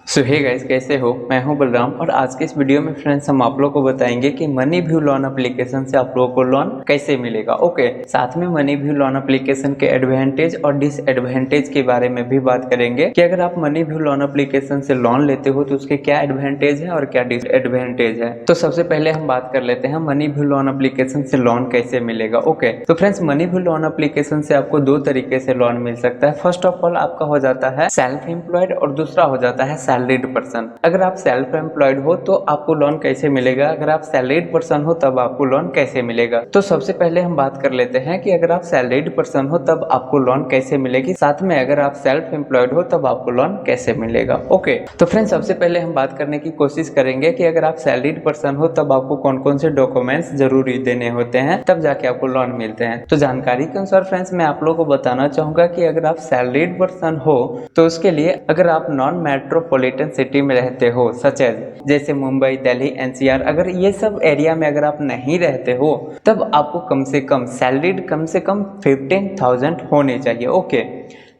सो hey guys, कैसे हो? मैं हूं बलराम और आज के इस वीडियो में फ्रेंड्स हम आप लोगों को बताएंगे कि मनी व्यू लोन एप्लीकेशन से आप लोगों को लोन कैसे मिलेगा। ओके, साथ में मनी व्यू लोन एप्लीकेशन के एडवांटेज और डिसएडवांटेज के बारे में भी बात करेंगे कि अगर आप मनी व्यू लोन एप्लीकेशन से लोन लेते हो तो उसके क्या एडवांटेज है और क्या डिसएडवांटेज है। तो सबसे पहले हम बात कर लेते हैं मनी व्यू लोन एप्लीकेशन से लोन कैसे मिलेगा। ओके, तो friends money view loan application से आपको दो तरीके से लोन मिल सकता है। फर्स्ट ऑफ ऑल आपका हो जाता है सेल्फ एम्प्लॉयड और दूसरा हो जाता है सैलरीड पर्सन। अगर आप सेल्फ एम्प्लॉयड हो तो आपको लोन कैसे मिलेगा, अगर आप सैलरीड पर्सन हो तब आपको लोन कैसे मिलेगा। तो सबसे पहले हम बात कर लेते हैं कि अगर आप सैलरीड पर्सन हो तब आपको लोन कैसे मिलेगी, साथ में अगर आप सेल्फ एम्प्लॉयड हो तब आपको लोन कैसे मिलेगा। ओके, तो फ्रेंड्स सबसे पहले हम बात करने की कोशिश करेंगे कि अगर आप सैलरीड पर्सन हो तब आपको कौन कौन से डॉक्यूमेंट्स जरूरी देने होते हैं, तब जाके आपको लोन मिलते हैं। तो जानकारी के अनुसार फ्रेंड्स मैं आप लोगों को बताना चाहूंगा कि अगर आप सैलरीड पर्सन हो तो उसके लिए अगर आप नॉन मेट्रोपॉलिटन सिटी में रहते हो सच एज जैसे मुंबई, दिल्ली, एनसीआर, अगर ये सब एरिया में अगर आप नहीं रहते हो तब आपको कम से कम सैलरीड कम से कम 15,000 होने चाहिए। ओके,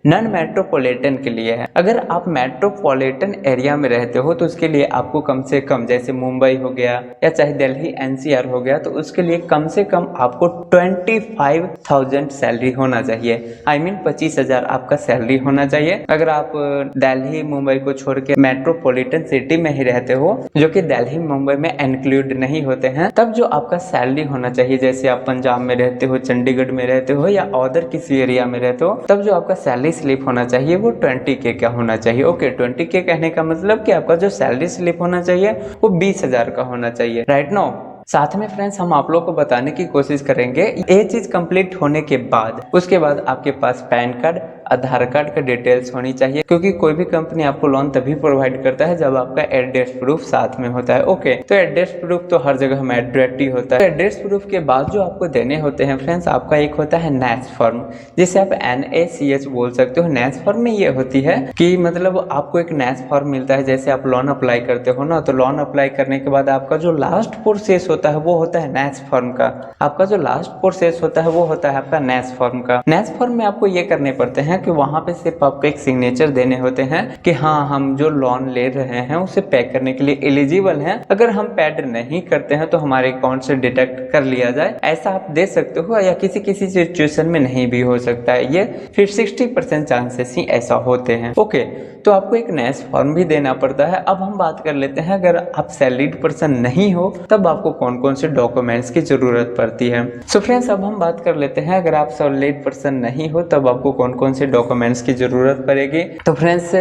नॉन मेट्रोपॉलिटन के लिए है। अगर आप मेट्रोपॉलिटन एरिया में रहते हो तो उसके लिए आपको कम से कम जैसे मुंबई हो गया या चाहे दिल्ली एनसीआर हो गया तो उसके लिए कम से कम आपको 25,000 सैलरी होना चाहिए। आई मीन 25,000 आपका सैलरी होना चाहिए। अगर आप दिल्ली मुंबई को छोड़ के मेट्रोपॉलिटन सिटी में ही रहते हो जो कि दिल्ली मुंबई में इंक्लूड नहीं होते हैं, तब जो आपका सैलरी होना चाहिए, जैसे आप पंजाब में रहते हो, चंडीगढ़ में रहते हो या अदर किसी एरिया में रहते हो, तब जो आपका सैलरी स्लिप होना चाहिए वो 20K का होना चाहिए। ओके, 20K कहने का मतलब कि आपका जो सैलरी स्लिप होना चाहिए वो 20,000 का होना चाहिए। राइट नो, साथ में फ्रेंड्स हम आप लोग को बताने की कोशिश करेंगे ये चीज कंप्लीट होने के बाद उसके बाद आपके पास पैन कार्ड, आधार कार्ड का डिटेल्स होनी चाहिए, क्योंकि कोई भी कंपनी आपको लोन तभी प्रोवाइड करता है जब आपका एड्रेस प्रूफ साथ में होता है। ओके, तो एड्रेस प्रूफ तो हर जगह मैंडेटरी होता है। एड्रेस प्रूफ के बाद जो आपको देने होते हैं फ्रेंड्स, आपका एक होता है NACH फॉर्म, जिसे आप NACH बोल सकते हो। NACH फॉर्म में ये होती है कि मतलब आपको एक NACH फॉर्म मिलता है, जैसे आप लोन अप्लाई करते हो ना, तो लोन अप्लाई करने के बाद आपका जो लास्ट प्रोसेस होता है वो होता है NACH फॉर्म का। आपका जो लास्ट प्रोसेस होता है वो होता है आपका NACH फॉर्म का। NACH फॉर्म में आपको ये करने पड़ते हैं कि वहां पे सिर्फ आपको एक सिग्नेचर देने होते हैं कि हाँ हम जो लोन ले रहे हैं उसे पे करने के लिए एलिजिबल हैं। अगर हम पेड नहीं करते हैं तो हमारे अकाउंट से डिडक्ट कर लिया जाए, ऐसा आप दे सकते हो, या किसी किसी सिचुएशन में नहीं भी हो सकता है ये, फिर 60% चांसेस ही ऐसा होते हैं। ओके, तो आपको एक NACH फॉर्म भी देना पड़ता है। अब हम बात कर लेते हैं अगर आप सैलरीड पर्सन नहीं हो तब आपको कौन कौन से डॉक्यूमेंट्स की जरूरत पड़ती है। सो फ्रेंड्स अब हम बात कर लेते हैं अगर आप सैलरीड पर्सन नहीं हो तब आपको कौन कौन से डॉक्यूमेंट्स की जरूरत पड़ेगी। तो फ्रेंड्स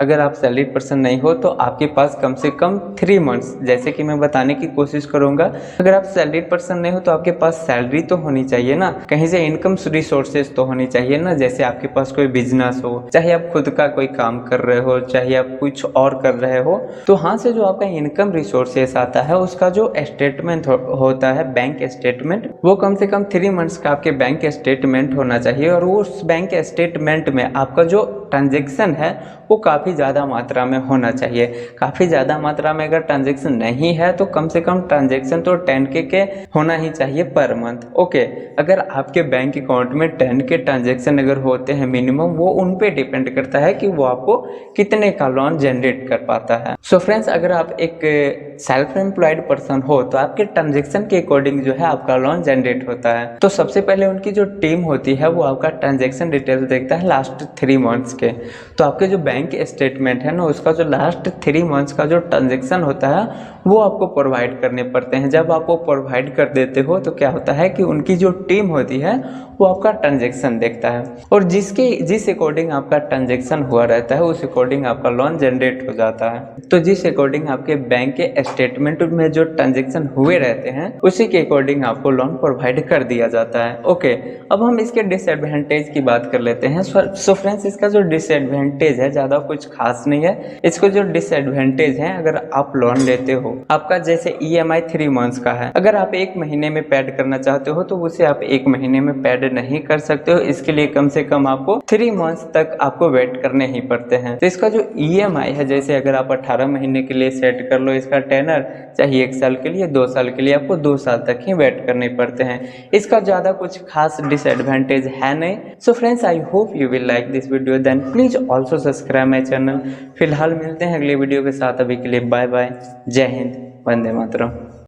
अगर आप सैलरीड पर्सन नहीं हो तो आपके पास कम से कम 3 मंथ्स, जैसे कि मैं बताने की कोशिश करूंगा, अगर आप सैलरीड पर्सन नहीं हो तो आपके पास सैलरी तो होनी चाहिए ना, कहीं से इनकम रिसोर्सेज तो होनी चाहिए ना, जैसे आपके पास कोई बिजनेस हो, चाहे आप खुद का कोई काम कर रहे हो, चाहे आप कुछ और कर रहे हो, तो वहां से जो आपका इनकम रिसोर्सेस आता है उसका जो स्टेटमेंट होता है, बैंक स्टेटमेंट, वो कम से कम 3 मंथ्स का आपके बैंक स्टेटमेंट होना चाहिए। और उस बैंक स्टेटमेंट में आपका जो ट्रांजैक्शन है वो काफ़ी ज़्यादा मात्रा में होना चाहिए। काफ़ी ज़्यादा मात्रा में अगर ट्रांजैक्शन नहीं है तो कम से कम ट्रांजैक्शन तो 10K के होना ही चाहिए पर मंथ। ओके, अगर आपके बैंक अकाउंट में 10K ट्रांजैक्शन अगर होते हैं मिनिमम, वो उन पे डिपेंड करता है कि वो आपको कितने का लोन जनरेट कर पाता है। सो फ्रेंड्स अगर आप एक सेल्फ एम्प्लॉयड पर्सन हो तो आपके ट्रांजैक्शन के अकॉर्डिंग जो है आपका लोन जनरेट होता है। तो सबसे पहले उनकी जो टीम होती है वो आपका ट्रांजैक्शन डिटेल्स देखता है लास्ट 3 मंथ्स के। तो आपके जो बैंक स्टेटमेंट है ना, उसका जो लास्ट 3 मंथ्स का जो ट्रांजैक्शन होता है वो आपको प्रोवाइड करने पड़ते हैं। जब आप वो प्रोवाइड कर देते हो तो क्या होता है कि उनकी जो टीम होती है वो आपका ट्रांजैक्शन देखता है, और जिस अकॉर्डिंग आपका ट्रांजैक्शन हुआ रहता है उस अकॉर्डिंग आपका लोन जनरेट हो जाता है। तो जिस अकॉर्डिंग आपके बैंक के स्टेटमेंट में जो ट्रांजैक्शन हुए रहते हैं उसी के अकॉर्डिंग आपको लोन प्रोवाइड कर दिया जाता है। ओके, अब हम इसके डिसएडवांटेज की बात कर लेते हैं। सो फ्रेंड्स इसका जो डिसएडवांटेज है ज़्यादा कुछ खास नहीं है। इसको जो डिसएडवांटेज है, अगर आप लोन लेते हो, आपका जैसे EMI 3 मंथ्स का है, अगर आप 1 महीने में पेड करना चाहते हो तो उसे आप 1 महीने में पेड नहीं कर सकते हो। इसके लिए कम से कम आपको 3 मंथ्स तक आपको वेट करने ही पड़ते हैं। तो इसका जो EMI है, जैसे अगर आप 18 महीने के लिए सेट कर लो इसका टेनर, चाहे 1 साल के लिए, 2 साल के लिए, आपको 2 साल तक ही वेट करने पड़ते हैं। इसका ज़्यादा कुछ खास डिसएडवांटेज है नहीं। So friends I hope hope you will like this video, then please also subscribe my channel. फिलहाल मिलते हैं अगले वीडियो के साथ, अभी के लिए बाय बाय, जय हिंद, वंदे मातरम।